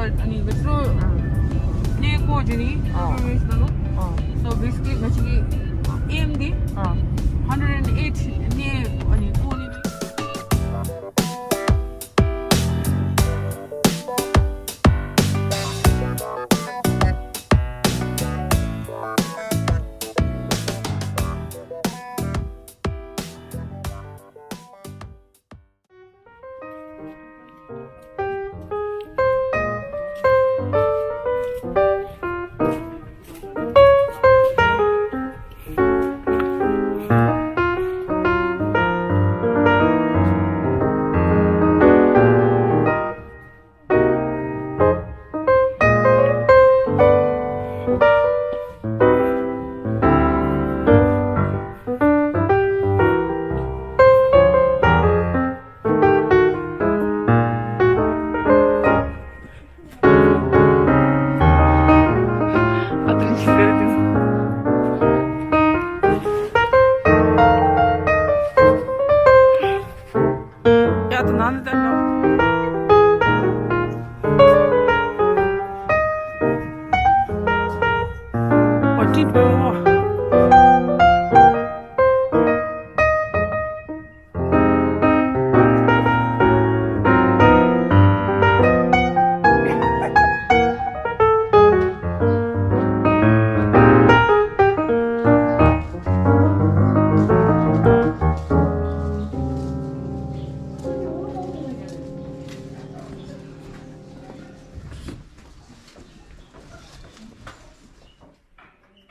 아니 metro Nyekor journey so basically basically OMG 108 near 아니 고니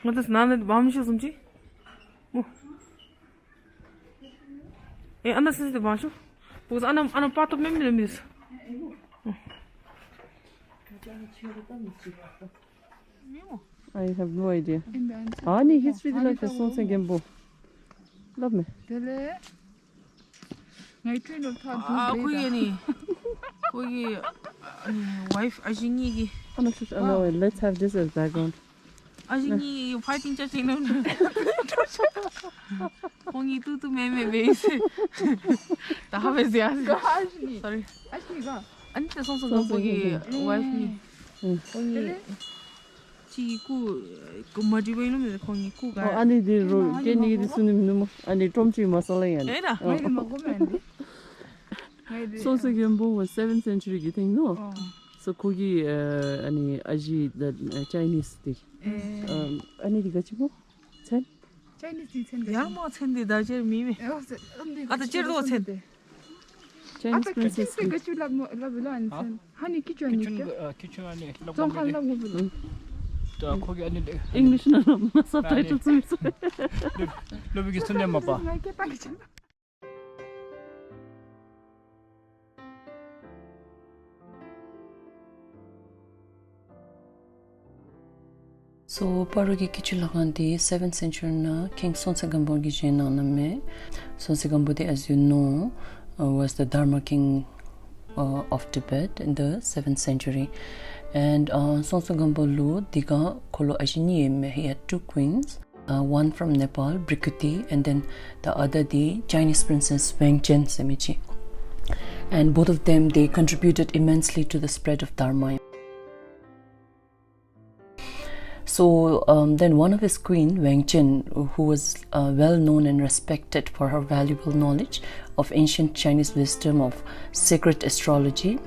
मतलब नाने बामशो समझी वो ए अंदर से तो बामशो because ana part of memory miss I have no idea any history like the Songsten Gampo love me dele ngai train of thought 거기 아니 거기 wife 아진이기 let's have this as background 아진이 파이팅 짜증나는 공이 뚜뚜 매매 베이스 다 하면서 야지 아진이 sorry 아진이가 안테 선수가 거기 와이프 dele 지구 그마지 베이는 공이 쿠가 아니 로 괜히 수님 너무 아니 좀치 마살이야 에라 ngai 먹으면 안 돼. Songsten Gampo was 7th century getting no so 거기 아니 아지 the Chinese thing 아니 이거 지금 천 Chinese tea 야뭐 챈데 나제 미미 아다 제르도 챈데 Chinese princess 그 줄라 라블로 안 하니 키추 아니까 키추 아니 좀 한다고 불러 또 거기 아니 English는 없나 subtitle 좀 있어 로비기 손님 봐봐 이렇게 빨리 좀 So Paro ki Kyichu Lhakhang di 7th century na King Songsten Gampo ki jena na me Songsten Gampo as you know was the Dharma king of Tibet in the 7th century and Songsten Gampo lo diga kolo ajini me he had two queens one from Nepal Brikuti and then the other the Chinese princess Wangchen semichi and both of them they contributed immensely to the spread of Dharma. So then one of his queen, Wangchen, who was well known and respected for her valuable knowledge of ancient Chinese wisdom of sacred astrology,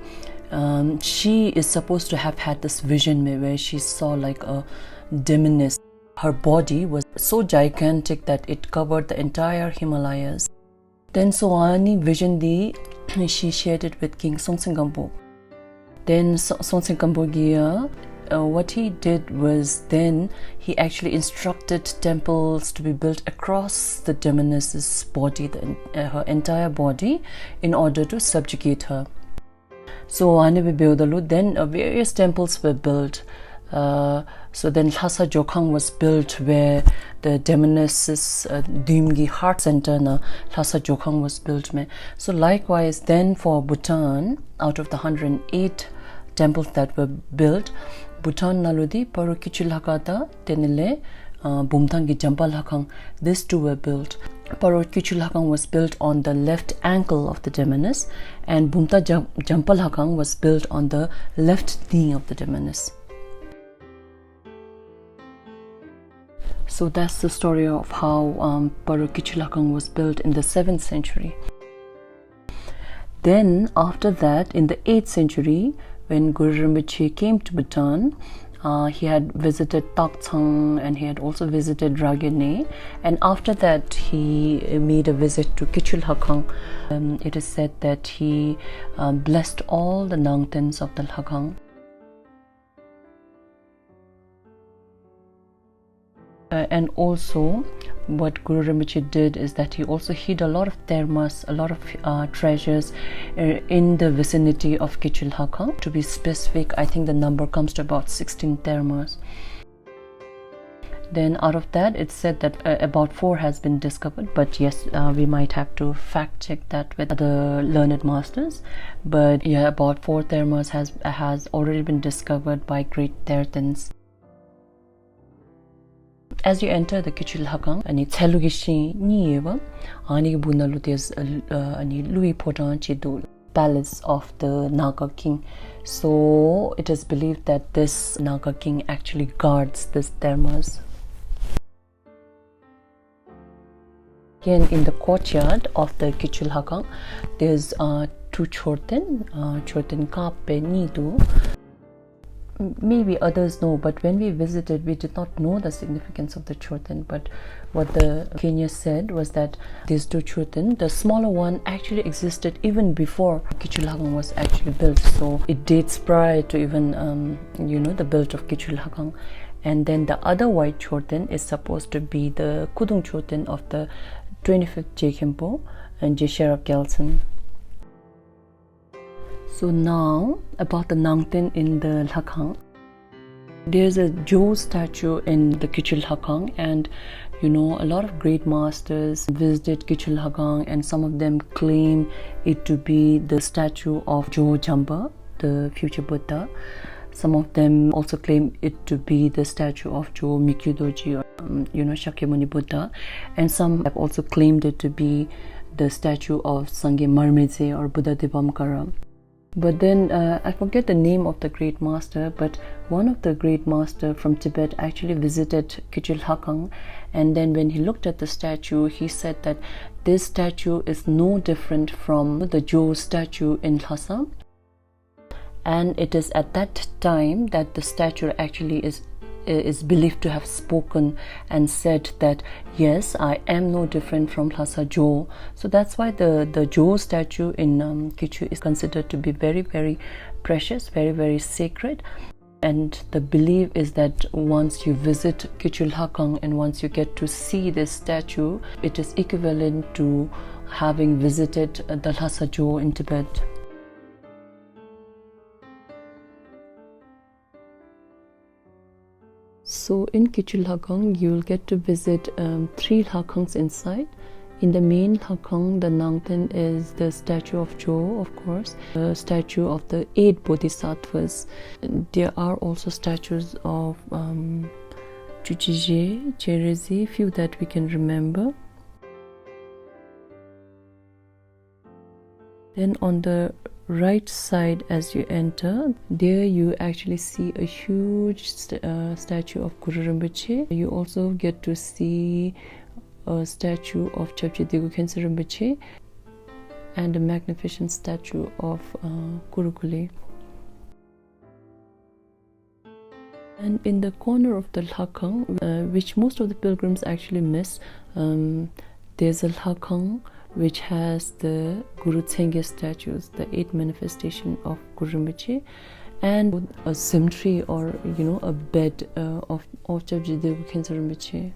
she is supposed to have had this vision where she saw like a demoness. Her body was so gigantic that it covered the entire Himalayas. Then Soani vision she shared it with King Songsten Gampo. Then Songsten Gampo what he did was then he actually instructed temples to be built across the demoness's body, her entire body, in order to subjugate her. So then various temples were built. So then Lhasa Jokhang was built where the demoness's Dimgi heart center na Lhasa Jokhang was built. So likewise then for Bhutan, out of the 108 temples that were built, Bhutan naludi Paro Kyichu Lhakhang tenile Bumtangi Jampa Lhakhang, these two were built. Paro Kyichu Lhakhang was built on the left ankle of the demoness, and Bumta Jampa Lhakhang was built on the left knee of the demoness. So that's the story of how Paro Kyichu Lhakhang was built in the 7th century. Then after that, in the 8th century, when Guru Rinpoche came to Bhutan, he had visited Lhakhang and he had also visited Ragyane, and after that he made a visit to Kyichu Lhakhang. It is said that he blessed all the Nangtens of the Lhakhang. And also what Guru Rinpoche did is that he also hid a lot of thermas, a lot of treasures in the vicinity of Kyichu Lhakhang. To be specific, I think the number comes to about 16 thermas. Then out of that, it's said that about 4 has been discovered, but yes, we might have to fact check that with the learned masters. But yeah, about 4 thermas has already been discovered by great Thertans. As you enter the Kyichu Lhakhang, ani Tselugishi Nieva, ani Bunalu, there's ani Louis Potan Chidu, palace of the Naga king. So it is believed that this Naga king actually guards this thermas. Again, in the courtyard of the Kyichu Lhakhang, there's 2 chorten, chorten Kape Nidu. Maybe others know, but when we visited, we did not know the significance of the chorten. But what the Kenya said was that these 2 chorten, the smaller one actually existed even before Kyichu Lhakhang was actually built. So it dates prior to even, the build of Kyichu Lhakhang. And then the other white chorten is supposed to be the Kudung chorten of the 25th Gampo and Sherab Gelson. So now about the Nangten in the Lhakhang. There's a Jowo statue in the Kyichu Lhakhang, and a lot of great masters visited Kyichu Lhakhang, and some of them claim it to be the statue of Jowo Jamba, the future Buddha. Some of them also claim it to be the statue of Jowo Mikyudoji, or Shakyamuni Buddha, and some have also claimed it to be the statue of Sangye Marmeze or Buddha Dibamkara. But then I forget the name of the great master, but one of the great master from Tibet actually visited Kyichu Lhakhang, and then when he looked at the statue, he said that this statue is no different from the Jowo statue in Lhasa, and it is at that time that the statue actually is believed to have spoken and said that yes, I am no different from Lhasa Jowo. So that's why the Jowo statue in Kyichu is considered to be very, very precious, very, very sacred. And the belief is that once you visit Kyichu Lhakhang and once you get to see this statue, it is equivalent to having visited the Lhasa Jowo in Tibet. So in Kyichu Lhakhang, you will get to visit 3 Lhakhangs inside. In the main Lhakhang, the Nangten is the statue of Jowo, of course, the statue of the 8 Bodhisattvas. There are also statues of Chuchije, Cherezi, few that we can remember. Then on the right side as you enter, there you actually see a huge statue of Guru Rinpoche. You also get to see a statue of Chapche Degu Khyentse Rinpoche and a magnificent statue of Guru Kule. And in the corner of the Lhakhang, which most of the pilgrims actually miss, there's a Lhakhang which has the Guru Tsenge statues, the 8 manifestation of Guru Rinpoche, and a cemetery or a bed of Chapche Degu Khyentse Rinpoche.